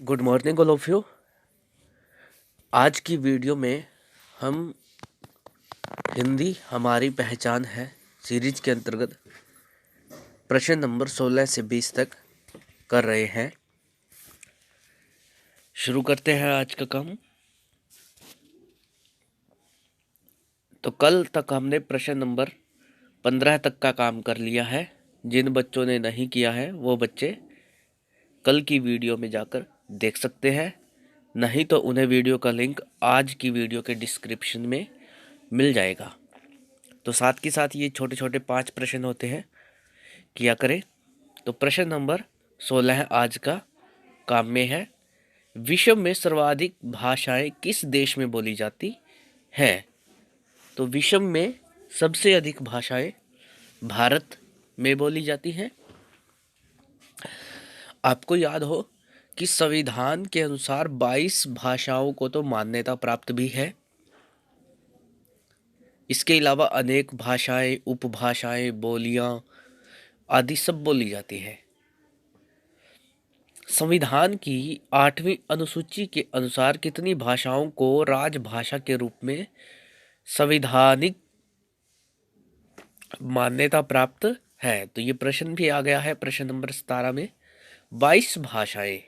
Good morning all of you. आज की video में हम हिंदी हमारी पहचान है सीरीज के अंतर्गत प्रश्न नंबर 16 से 20 तक कर रहे हैं। शुरू करते हैं आज का काम। तो कल तक हमने प्रश्न नंबर 15 तक का काम कर लिया है। जिन बच्चों ने नहीं किया है वो बच्चे कल की वीडियो में जाकर देख सकते हैं, नहीं तो उन्हें वीडियो का लिंक आज की वीडियो के डिस्क्रिप्शन में मिल जाएगा। तो साथ के साथ ये छोटे छोटे 5 प्रश्न होते हैं, किया करें। तो प्रश्न नंबर 16 आज का काम में है, विश्व में सर्वाधिक भाषाएं किस देश में बोली जाती हैं? तो विश्व में सबसे अधिक भाषाएं भारत में बोली जाती हैं। आपको याद हो कि संविधान के अनुसार 22 भाषाओं को तो मान्यता प्राप्त भी है। इसके अलावा अनेक भाषाएं, उपभाषाएं, बोलियां आदि सब बोली जाती है। संविधान की 8वीं अनुसूची के अनुसार कितनी भाषाओं को राजभाषा के रूप में संवैधानिक मान्यता प्राप्त है? तो ये प्रश्न भी आ गया है प्रश्न नंबर 17 में। 22 भाषाएं।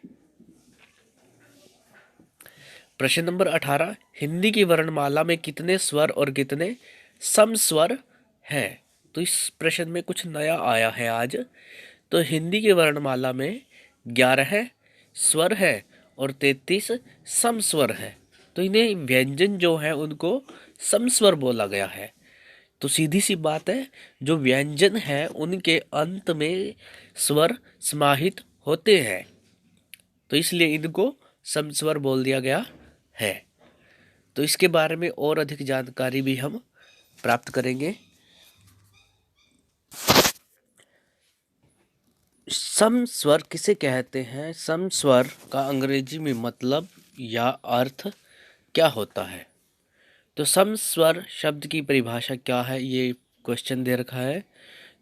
प्रश्न नंबर 18, हिंदी की वर्णमाला में कितने स्वर और कितने समस्वर हैं? तो इस प्रश्न में कुछ नया आया है आज। तो हिंदी की वर्णमाला में 11 स्वर है और 33 समस्वर है। तो इन्हें व्यंजन जो है उनको समस्वर बोला गया है। तो सीधी सी बात है, जो व्यंजन है उनके अंत में स्वर समाहित होते हैं, तो इसलिए इनको समस्वर बोल दिया गया है। तो इसके बारे में और अधिक जानकारी भी हम प्राप्त करेंगे। समस्वर किसे कहते हैं? समस्वर का अंग्रेजी में मतलब या अर्थ क्या होता है? तो समस्वर शब्द की परिभाषा क्या है, ये क्वेश्चन दे रखा है।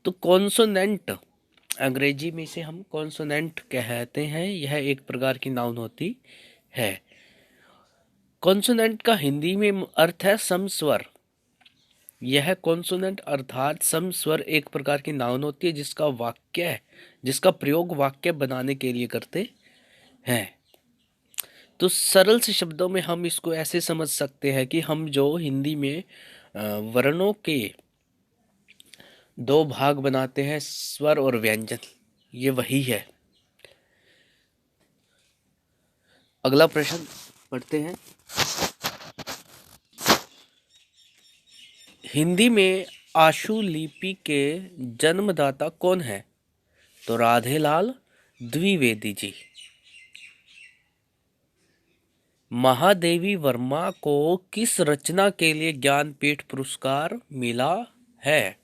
तो कॉन्सोनेंट, अंग्रेजी में इसे हम कॉन्सोनेंट कहते हैं, यह एक प्रकार की नाउन होती है। कॉन्सोनेंट का हिंदी में अर्थ है समस्वर। यह कॉन्सोनेंट अर्थात समस्वर एक प्रकार की नाउन होती है जिसका प्रयोग वाक्य बनाने के लिए करते हैं। तो सरल से शब्दों में हम इसको ऐसे समझ सकते हैं कि हम जो हिंदी में वर्णों के 2 भाग बनाते हैं, स्वर और व्यंजन, ये वही है। अगला प्रश्न पढ़ते हैं। हिंदी में आशु लिपि के जन्मदाता कौन है? तो राधेलाल द्विवेदी जी। महादेवी वर्मा को किस रचना के लिए ज्ञानपीठ पुरस्कार मिला है?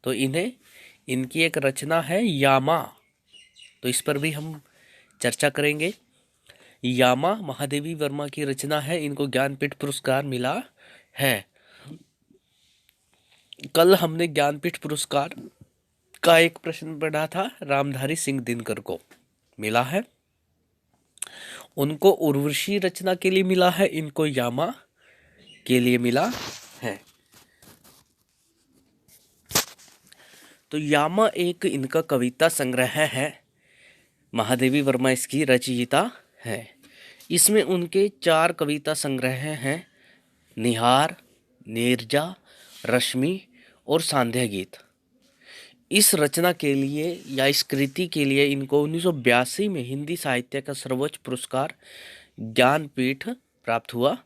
तो इनकी एक रचना है यामा, तो इस पर भी हम चर्चा करेंगे। यामा महादेवी वर्मा की रचना है, इनको ज्ञानपीठ पुरस्कार मिला है। कल हमने ज्ञानपीठ पुरस्कार का एक प्रश्न पढ़ा था, रामधारी सिंह दिनकर को मिला है। उनको उर्वशी रचना के लिए मिला है, इनको यामा के लिए मिला है। तो यामा एक इनका कविता संग्रह है। महादेवी वर्मा इसकी रचयिता है। इसमें उनके 4 कविता संग्रह हैं, निहार, नीरजा, रश्मि और सांध्य गीत। इस रचना के लिए या इस कृति के लिए इनको 1982 में हिंदी साहित्य का सर्वोच्च पुरस्कार ज्ञानपीठ प्राप्त हुआ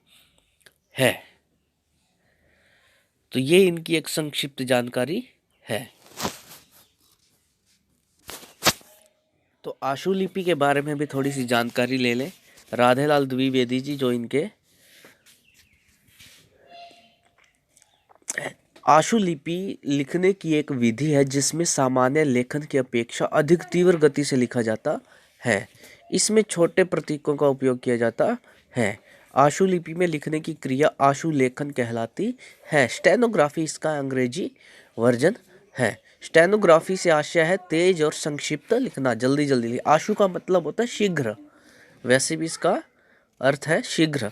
है। तो ये इनकी एक संक्षिप्त जानकारी है। तो आशुलिपि के बारे में भी थोड़ी सी जानकारी ले लें। राधेलाल द्विवेदी जी जो इनके आशुलिपि लिखने की एक विधि है जिसमें सामान्य लेखन की अपेक्षा अधिक तीव्र गति से लिखा जाता है। इसमें छोटे प्रतीकों का उपयोग किया जाता है। आशुलिपि में लिखने की क्रिया आशुलेखन कहलाती है। स्टेनोग्राफी इसका अंग्रेजी वर्जन है। स्टेनोग्राफी से आशय है तेज और संक्षिप्त लिखना, जल्दी जल्दी। आशु का मतलब होता है शीघ्र, वैसे भी इसका अर्थ है शीघ्र,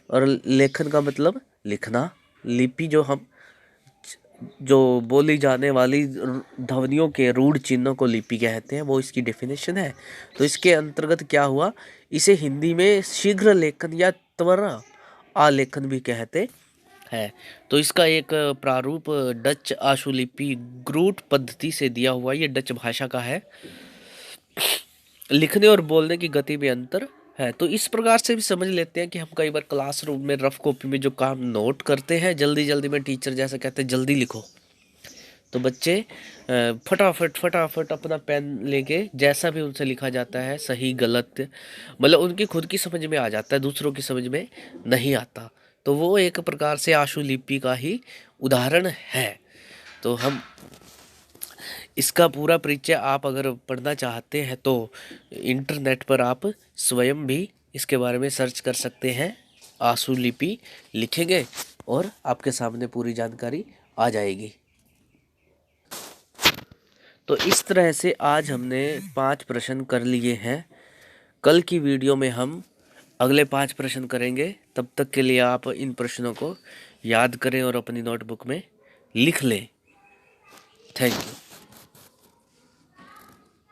और लेखन का मतलब लिखना। लिपि जो बोली जाने वाली ध्वनियों के रूढ़ चिन्हों को लिपि कहते हैं, वो इसकी डेफिनेशन है। तो इसके अंतर्गत क्या हुआ, इसे हिंदी में शीघ्र लेखन या त्वरा आलेखन भी कहते हैं। तो इसका एक प्रारूप डच आशुलिपि ग्रूट पद्धति से दिया हुआ, ये डच भाषा का है। लिखने और बोलने की गति में अंतर है। तो इस प्रकार से भी समझ लेते हैं कि हम कई बार क्लासरूम में रफ कॉपी में जो काम नोट करते हैं जल्दी जल्दी में, टीचर जैसे कहते हैं जल्दी लिखो, तो बच्चे फटाफट अपना पेन लेके जैसा भी उनसे लिखा जाता है, सही गलत, मतलब उनकी खुद की समझ में आ जाता है, दूसरों की समझ में नहीं आता। तो वो एक प्रकार से आशुलिपि का ही उदाहरण है। तो हम इसका पूरा परिचय आप अगर पढ़ना चाहते हैं तो इंटरनेट पर आप स्वयं भी इसके बारे में सर्च कर सकते हैं। आशुलिपि लिखेंगे और आपके सामने पूरी जानकारी आ जाएगी। तो इस तरह से आज हमने 5 प्रश्न कर लिए हैं। कल की वीडियो में हम अगले 5 प्रश्न करेंगे। तब तक के लिए आप इन प्रश्नों को याद करें और अपनी नोटबुक में लिख लें। Thank you.